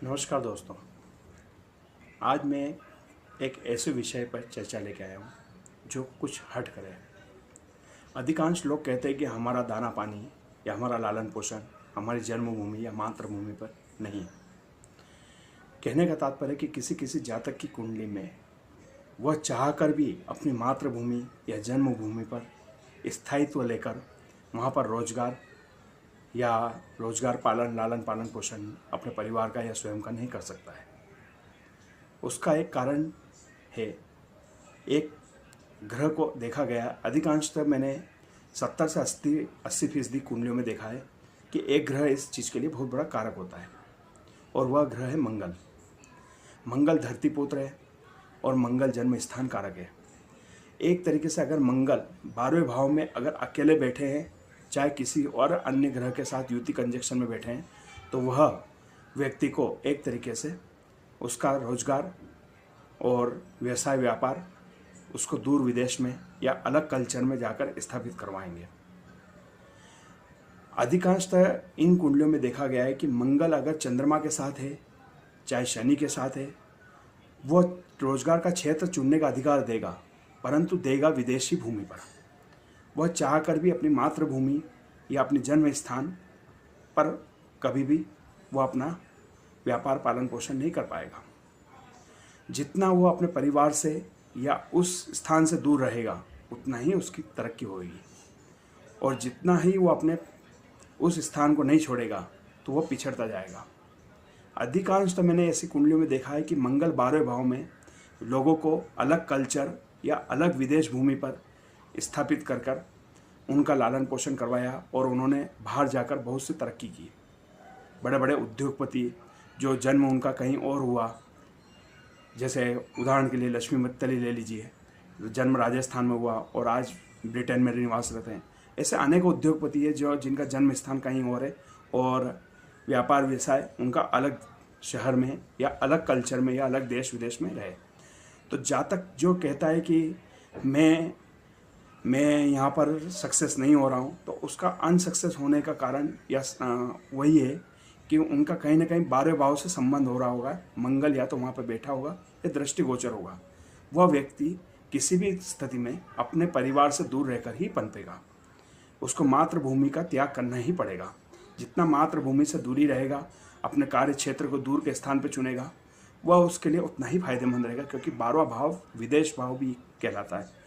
नमस्कार दोस्तों। आज मैं एक ऐसे विषय पर चर्चा लेके आया हूँ जो कुछ हट कर है। अधिकांश लोग कहते हैं कि हमारा दाना पानी या हमारा लालन पोषण हमारी जन्मभूमि या मातृभूमि पर नहीं है। कहने का तात्पर्य है कि किसी किसी जातक की कुंडली में वह चाहकर भी अपनी मातृभूमि या जन्मभूमि पर स्थायित्व लेकर वहाँ पर रोजगार पालन लालन पालन पोषण अपने परिवार का या स्वयं का नहीं कर सकता है। उसका एक कारण है, एक ग्रह को देखा गया। अधिकांशतः मैंने 70 से 80% कुंडलियों में देखा है कि एक ग्रह इस चीज़ के लिए बहुत बड़ा कारक होता है और वह ग्रह है मंगल। मंगल धरती पुत्र है और मंगल जन्म स्थान कारक है। एक तरीके से अगर मंगल 12वें भाव में अगर अकेले बैठे हैं, चाहे किसी और अन्य ग्रह के साथ युति कंजक्शन में बैठे हैं, तो वह व्यक्ति को एक तरीके से उसका रोजगार और व्यवसाय व्यापार उसको दूर विदेश में या अलग कल्चर में जाकर स्थापित करवाएंगे। अधिकांशतः इन कुंडलियों में देखा गया है कि मंगल अगर चंद्रमा के साथ है, चाहे शनि के साथ है, वह रोजगार का क्षेत्र चुनने का अधिकार देगा, परंतु देगा विदेशी भूमि पर। वह चाहकर भी अपनी मातृभूमि या अपने जन्म स्थान पर कभी भी वह अपना व्यापार पालन पोषण नहीं कर पाएगा। जितना वो अपने परिवार से या उस स्थान से दूर रहेगा, उतना ही उसकी तरक्की होगी, और जितना ही वो अपने उस स्थान को नहीं छोड़ेगा तो वह पिछड़ता जाएगा। अधिकांश तो मैंने ऐसी कुंडलियों में देखा है कि मंगल 12वें भाव में लोगों को अलग कल्चर या अलग विदेश भूमि पर स्थापित कर उनका लालन पोषण करवाया और उन्होंने बाहर जाकर बहुत सी तरक्की की। बड़े बड़े उद्योगपति जो जन्म उनका कहीं और हुआ, जैसे उदाहरण के लिए लक्ष्मी मित्तल ले लीजिए, जन्म राजस्थान में हुआ और आज ब्रिटेन में निवासरत हैं। ऐसे अनेक उद्योगपति है जो जिनका जन्म स्थान कहीं और है और व्यापार व्यवसाय उनका अलग शहर में या अलग कल्चर में या अलग देश विदेश में रहे। तो जातक जो कहता है कि मैं यहाँ पर सक्सेस नहीं हो रहा हूँ, तो उसका अनसक्सेस होने का कारण या वही है कि उनका कहीं ना कहीं 12वें भाव से संबंध हो रहा होगा। मंगल या तो वहाँ पर बैठा होगा या दृष्टिगोचर होगा। वह व्यक्ति किसी भी स्थिति में अपने परिवार से दूर रहकर ही पनपेगा। उसको मातृभूमि का त्याग करना ही पड़ेगा। जितना मातृभूमि से दूरी रहेगा, अपने कार्य क्षेत्र को दूर के स्थान पर चुनेगा, वह उसके लिए उतना ही फायदेमंद रहेगा, क्योंकि 12वां भाव विदेश भाव भी कहलाता है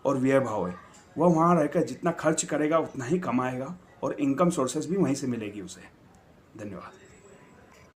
और व्यय भाव है। वह वहाँ रहकर जितना खर्च करेगा उतना ही कमाएगा और इनकम सोर्सेज भी वहीं से मिलेगी उसे। धन्यवाद।